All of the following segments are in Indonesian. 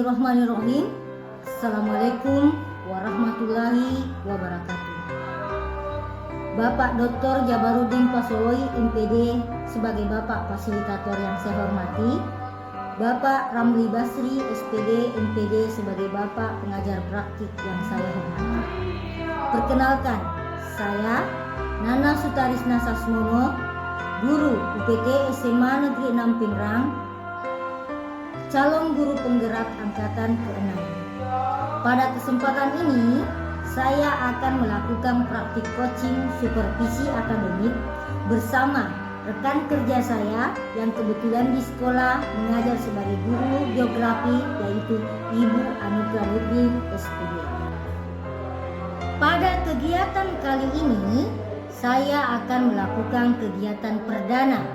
Bismillahirrahmanirrahim. Assalamualaikum warahmatullahi wabarakatuh. Bapak Dr. Jabarudin Pasoloi MPD sebagai Bapak Fasilitator yang saya hormati, Bapak Ramli Basri SPD MPD sebagai Bapak Pengajar Praktik yang saya hormati. Perkenalkan, saya Nana Sutarisna Sasmono, Guru UPT SMA Negeri 6 Pingrang, calon guru penggerak angkatan ke-6. Pada kesempatan ini, saya akan melakukan praktik coaching supervisi akademik bersama rekan kerja saya yang kebetulan di sekolah mengajar sebagai guru geografi, yaitu Ibu Anugrah Nurdin SPD. Pada kegiatan kali ini, saya akan melakukan kegiatan perdana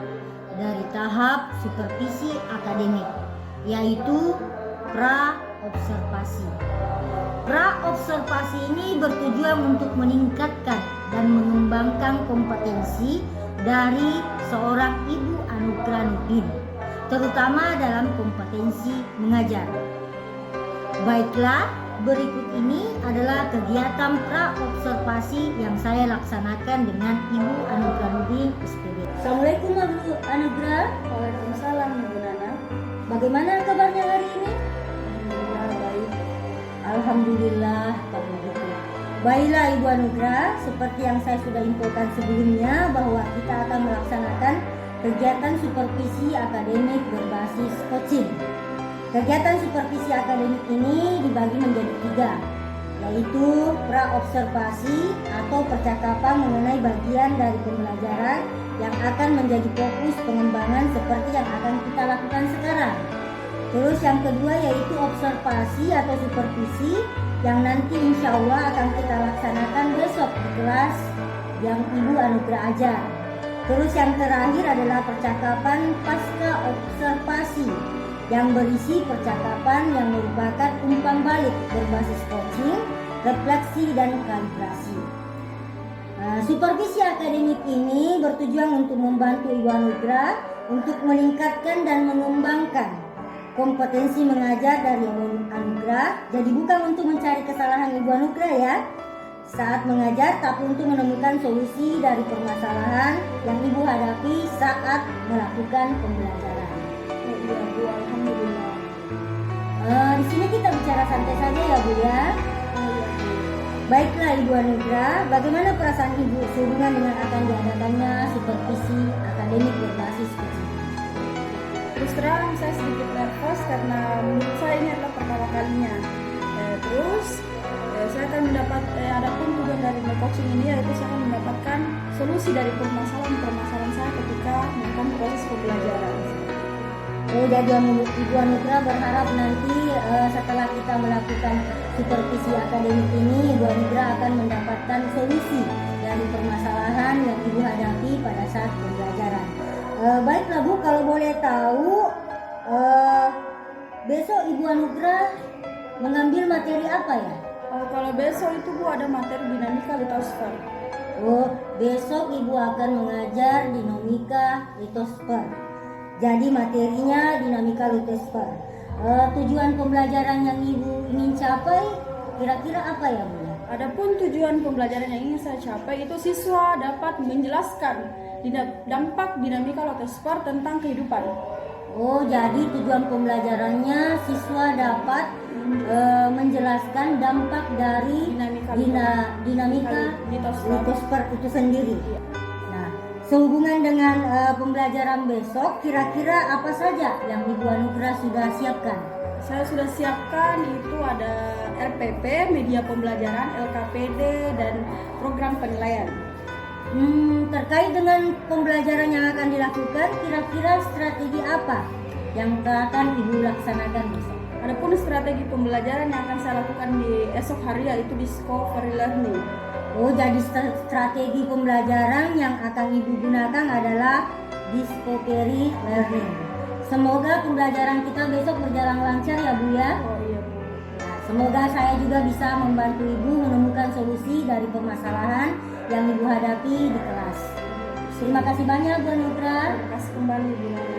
dari tahap supervisi akademik, yaitu pra-observasi. Pra-observasi ini bertujuan untuk meningkatkan dan mengembangkan kompetensi dari seorang Ibu Anugrah Nurdin, terutama dalam kompetensi mengajar. Baiklah, berikut ini adalah kegiatan pra-observasi yang saya laksanakan dengan Ibu Anugrah Nurdin SPD. Assalamualaikum Ibu Anugrah. Waalaikumsalam Ibu Nana. Bagaimana kabarnya hari ini? Alhamdulillah baik. Alhamdulillah kalau begitu. Baiklah Ibu Anugrah, seperti yang saya sudah infokan sebelumnya bahwa kita akan melaksanakan kegiatan supervisi akademik berbasis coaching. Kegiatan supervisi akademik ini dibagi menjadi 3, yaitu pra-observasi atau percakapan mengenai bagian dari pembelajaran yang akan menjadi fokus pengembangan seperti yang akan kita lakukan sekarang. Terus yang kedua yaitu observasi atau supervisi yang nanti insya Allah akan kita laksanakan besok di kelas yang Ibu Anugrah ajar. Terus yang terakhir adalah percakapan pasca observasi yang berisi percakapan yang merupakan umpan balik berbasis coaching, refleksi, dan kalibrasi. Supervisi akademik ini bertujuan untuk membantu Ibu Anugrah untuk meningkatkan dan mengembangkan kompetensi mengajar dari Ibu Anugrah. Jadi bukan untuk mencari kesalahan Ibu Anugrah ya saat mengajar, tapi untuk menemukan solusi dari permasalahan yang Ibu hadapi saat melakukan pembelajaran. Iya Bu, alhamdulillah. Di sini kita bicara santai saja ya Bu ya. Baiklah Ibu Anugrah, bagaimana perasaan Ibu sehubungan dengan akan diadakannya supervisi akademik berbasis coaching? Terus terang saya sedikit nervous karena menurut saya ini adalah pertama kalinya. Saya akan mendapat adapun tujuan dari coaching ini yaitu saya akan mendapatkan solusi dari permasalahan saya ketika melakukan proses pembelajaran. Jadi Ibu Anugrah berharap nanti setelah kita melakukan supervisi akademik ini, Ibu Anugrah akan mendapatkan solusi dari permasalahan yang Ibu hadapi pada saat pembelajaran. Baiklah Bu, kalau boleh tahu besok Ibu Anugrah mengambil materi apa ya? Kalau besok itu Bu ada materi dinamika litosfer. Oh, besok Ibu akan mengajar dinamika litosfer. Jadi materinya dinamika litosfer. Tujuan pembelajaran yang Ibu ingin capai Kira-kira apa ya Bu ya? Adapun tujuan pembelajaran yang ingin saya capai itu siswa dapat menjelaskan dampak dinamika lotus sport tentang kehidupan. Oh, jadi tujuan pembelajarannya siswa dapat menjelaskan dampak dari dinamika litosfer itu sendiri. Nah, sehubungan dengan pembelajaran besok, kira-kira apa saja yang Ibu Anugrah sudah siapkan? Saya sudah siapkan itu ada RPP, media pembelajaran, LKPD, dan program penilaian. Terkait dengan pembelajaran yang akan dilakukan, kira-kira strategi apa yang akan Ibu laksanakan besok? Adapun strategi pembelajaran yang akan saya lakukan di esok hari yaitu discovery learning. Oh, jadi strategi pembelajaran yang akan Ibu gunakan adalah discovery learning. Semoga pembelajaran kita besok berjalan lancar ya Bu ya. Oh iya Bu. Nah, semoga saya juga bisa membantu Ibu menemukan solusi dari permasalahan yang Ibu hadapi di kelas. Terima kasih banyak Bu Anugrah. Terima kasih kembali Bu Nana.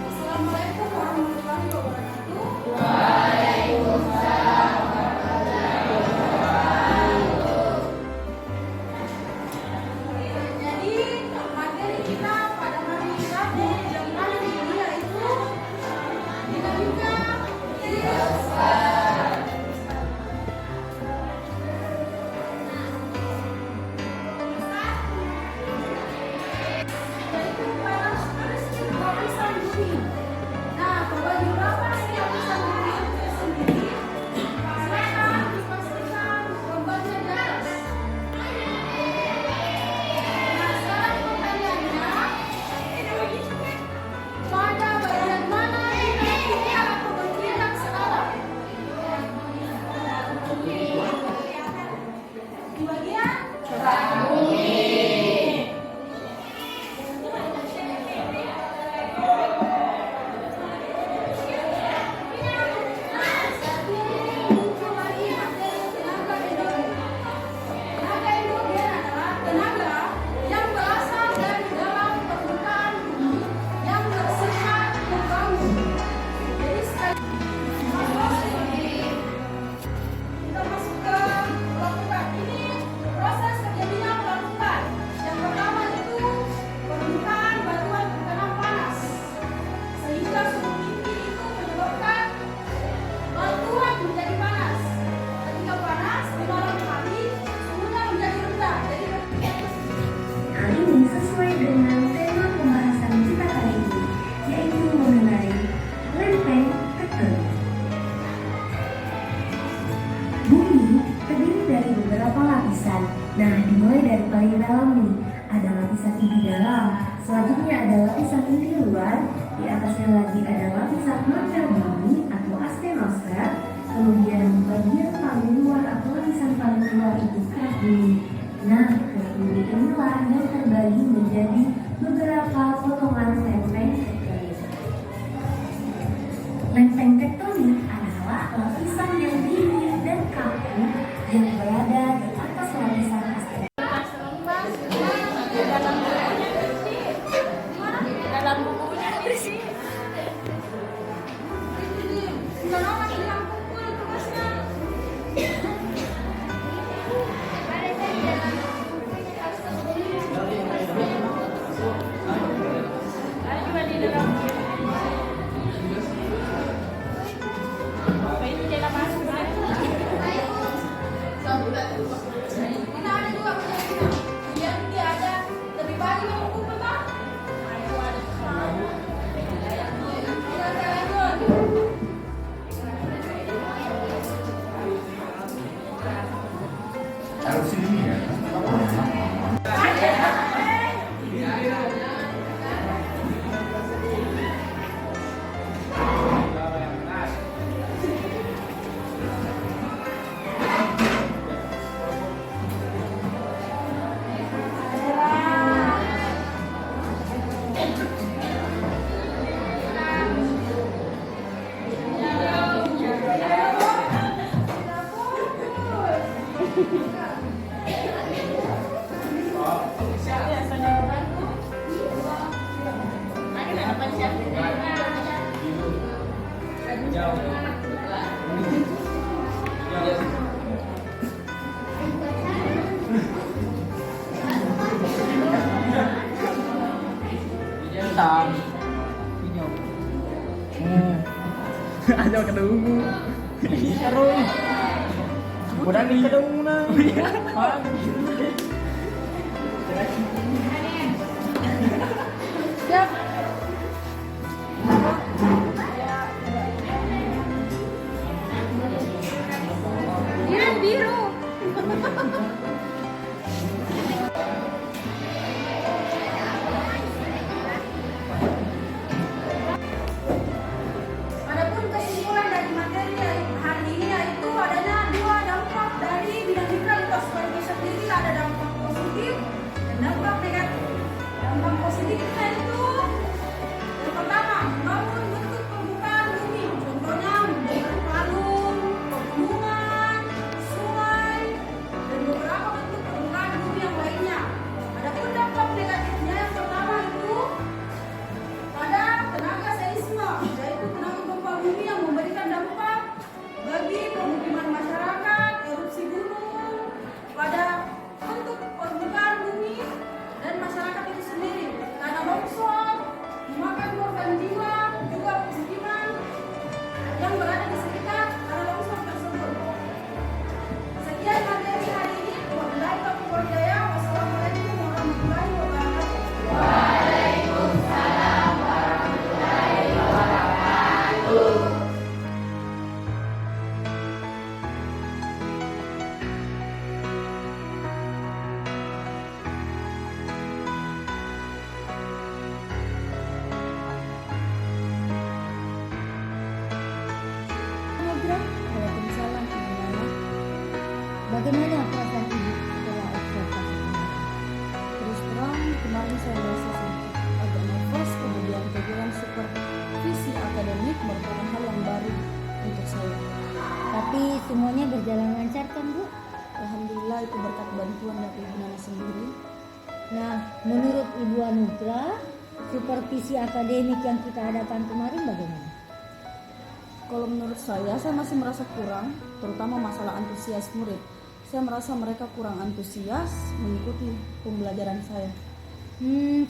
Assalamualaikum warahmatullahi wabarakatuh. Jadi materi kita pada hari Rabu jam 6 ini yaitu dinamika litosfer. Yaitu panas lapisan bumi. Nah, terbagi berapa sih lapisan bumi itu sendiri? Silakan dipastikan jawabannya di atas. Nah, sekarang pertanyaannya, pada bagian mana dinamika atau bergerak sekarang? Di bagian muncul lagi materi tenaga endogen. Tenaga endogen adalah tenaga yang berasal dari dalam permukaan bumi yang bersifat membangun. Jadi kita masuk ke pelakukan. Ini proses terjadinya pelakukan. Yang pertama itu permukaan batuan terkena panas sehingga suhu tinggi itu menyebabkan batuan menjadi panas. Ketika panas di malam hari suhunya menjadi rendah. Jadi Hal ini sesuai dengan tema pembahasan kita kali ini, yaitu mengenai lempeng tektonik. Bumi terdiri dari beberapa lapisan. Nah, dimulai dari paling dalam nih, ada lapisan inti dalam, selanjutnya ada lapisan inti luar, di atasnya lagi ada lapisan mantel bumi atau astenosfer, kemudian bagian paling luar atau lapisan paling luar itu kerak bumi. Nah, kerak bumi inilah yang terbagi menjadi beberapa potongan lempeng tektonik. Lempeng tektonik adalah lapisan yang tinggi dan kaku yang berada di atas lapisan asteroid. dalam bukunya sih. Menolong hilang pukul tugasnya. Ada juga di dalam. Ini jalan masuk. Kita ada dua punya. Yang dia ada lebih banyak buku betul. Kita lanjut. Harus ini ya. Tam aja kedungu seru udah nih kedungu nah siap Biru. Adapun kesimpulan dari materi hari ini yaitu adanya dua dampak dari bidang digitalisasi sendiri, ada dampak positif dan dampak negatif. Dampak positifnya itu yang pertama, membangun bentuk permukaan bumi, contohnya membentuk palung, pegunungan, sungai, dan beberapa bentuk permukaan bumi yang lainnya. Adapun dampak negatifnya yang pertama itu pada tenaga seisme, yaitu tenaga gempa bumi yang memberikan dampak bagi pemukiman masyarakat, erupsi gunung, pada bentuk permukaan bumi dan masyarakat itu sendiri. Tanah longsor, memakan korban jiwa, juga pemukiman yang berada di sekitar tanah longsor tersebut. Sekian materi hari ini. Wabillahi taufiq wal hidayah. Wassalamualaikum warahmatullahi wabarakatuh. Waalaikumsalam, Ibu Nana. Bagaimana perasaan Ibu setelah observasi ini? Terus terang, kemarin saya merasa sedikit agak nervous, kemudian kegiatan supervisi akademik merupakan hal yang baru untuk saya. Tapi semuanya berjalan lancar kan, Bu? Alhamdulillah itu berkat bantuan dari Ibu Nana sendiri. Nah, menurut Ibu Anugra, supervisi akademik yang kita adakan kemarin bagaimana? Kalau menurut saya masih merasa kurang, terutama masalah antusias murid. Saya merasa mereka kurang antusias mengikuti pembelajaran saya.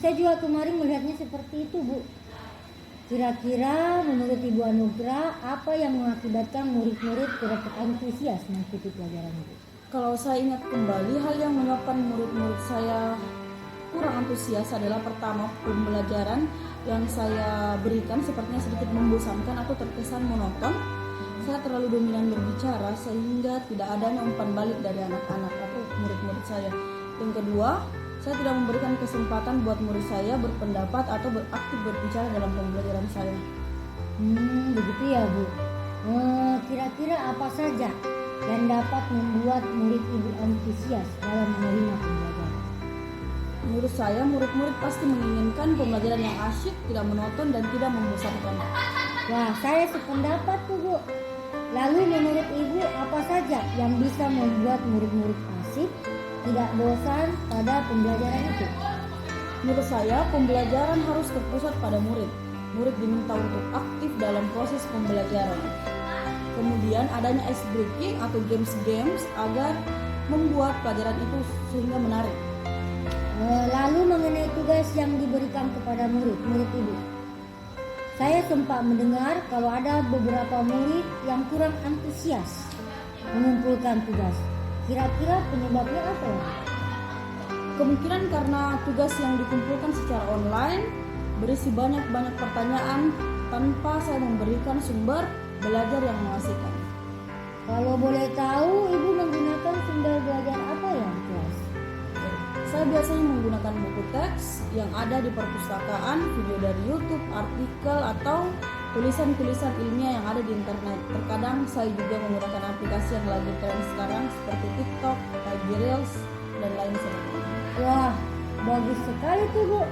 Saya juga kemarin melihatnya seperti itu, Bu. Kira-kira menurut Ibu Anugra, apa yang mengakibatkan murid-murid tidak antusias mengikuti pelajaran itu? Kalau saya ingat kembali, hal yang menyebabkan murid-murid saya kurang antusias adalah pertama, pembelajaran yang saya berikan sepertinya sedikit membosankan atau terkesan monoton. Saya terlalu dominan berbicara sehingga tidak adanya umpan balik dari anak-anak atau murid-murid saya. Yang kedua, saya tidak memberikan kesempatan buat murid saya berpendapat atau beraktif berbicara dalam pembelajaran saya. Begitu ya, Bu. Kira-kira apa saja yang dapat membuat murid Ibu antusias dalam menerima pembelajaran? Menurut saya, murid-murid pasti menginginkan pembelajaran yang asyik, tidak monoton, dan tidak membosankan. Wah, saya sependapat tuh, Bu. Lalu menurut Ibu apa saja yang bisa membuat murid-murid asik, tidak bosan pada pembelajaran itu? Menurut saya, pembelajaran harus terpusat pada murid. Murid diminta untuk aktif dalam proses pembelajaran. Kemudian adanya ice breaking atau games-games agar membuat pelajaran itu sehingga menarik. Lalu mengenai tugas yang diberikan kepada murid Ibu, saya sempat mendengar kalau ada beberapa murid yang kurang antusias mengumpulkan tugas. Kira-kira penyebabnya apa ya? Kemungkinan karena tugas yang dikumpulkan secara online berisi banyak-banyak pertanyaan tanpa saya memberikan sumber belajar yang mengasihkan. Kalau boleh tahu, Ibu menggunakan sumber belajar apa ya? Saya biasanya menggunakan buku teks yang ada di perpustakaan, video dari YouTube, artikel, atau tulisan-tulisan ilmiah yang ada di internet. Terkadang saya juga menggunakan aplikasi yang lagi tren sekarang seperti TikTok, IG Reels, dan lain sebagainya. Wah, bagus sekali tuh Bu.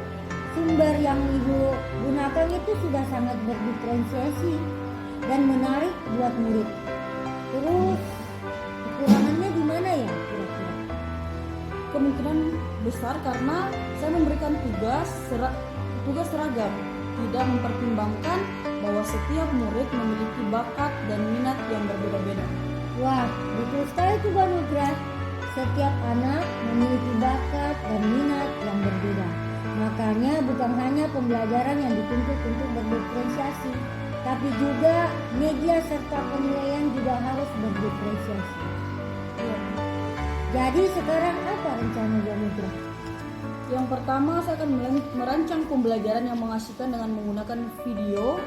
Sumber yang Ibu gunakan itu sudah sangat berdiferensiasi dan menarik buat murid. Terus kekurangannya di mana ya kira-kira? Kemungkinan besar karena saya memberikan tugas seragam, tidak mempertimbangkan bahwa setiap murid memiliki bakat dan minat yang berbeda-beda. Wah, betul sekali tuh Bu Nugra. Setiap anak memiliki bakat dan minat yang berbeda. Makanya bukan hanya pembelajaran yang dituntut untuk berdiferensiasi, tapi juga media serta penilaian juga harus berdiferensiasi. Ya. Jadi sekarang apa rencana Bu Nugra? Yang pertama, saya akan merancang pembelajaran yang mengasihkan dengan menggunakan video,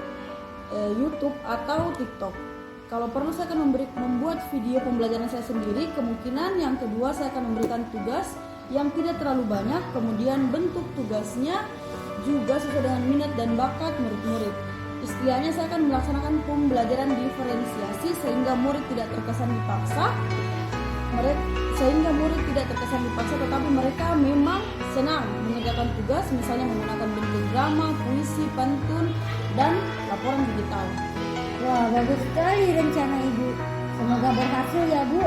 YouTube atau TikTok. Kalau perlu saya akan membuat video pembelajaran saya sendiri. Kemungkinan yang kedua, saya akan memberikan tugas yang tidak terlalu banyak. Kemudian bentuk tugasnya juga sesuai dengan minat dan bakat murid-murid. Istilahnya saya akan melaksanakan pembelajaran diferensiasi sehingga murid tidak terkesan dipaksa. Tetapi mereka memang senang mengerjakan tugas, misalnya menggunakan bentuk drama, puisi, pantun, dan laporan digital. Wah, bagus sekali rencana Ibu. Semoga berhasil ya Bu.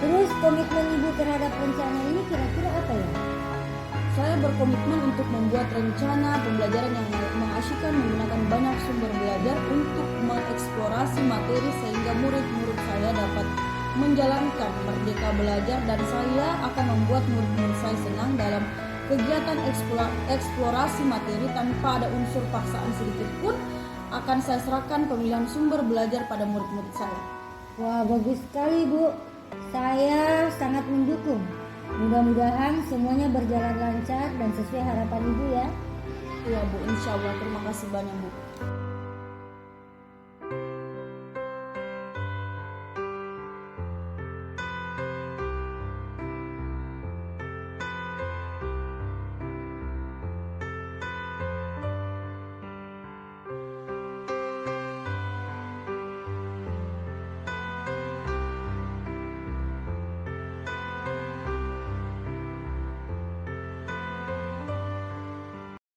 Terus komitmen Ibu terhadap rencana ini kira-kira apa ya? Saya berkomitmen untuk membuat rencana pembelajaran yang mengasyikkan menggunakan banyak sumber belajar untuk mengeksplorasi materi sehingga murid-murid saya dapat menjalankan merdeka belajar, dan saya akan membuat murid-murid saya senang dalam kegiatan eksplorasi materi tanpa ada unsur paksaan sedikit pun. Akan saya serahkan pemilihan sumber belajar pada murid-murid saya. Wah, bagus sekali Bu. Saya sangat mendukung. Mudah-mudahan semuanya berjalan lancar dan sesuai harapan Ibu ya. Iya Bu, insya Allah. Terima kasih banyak Bu.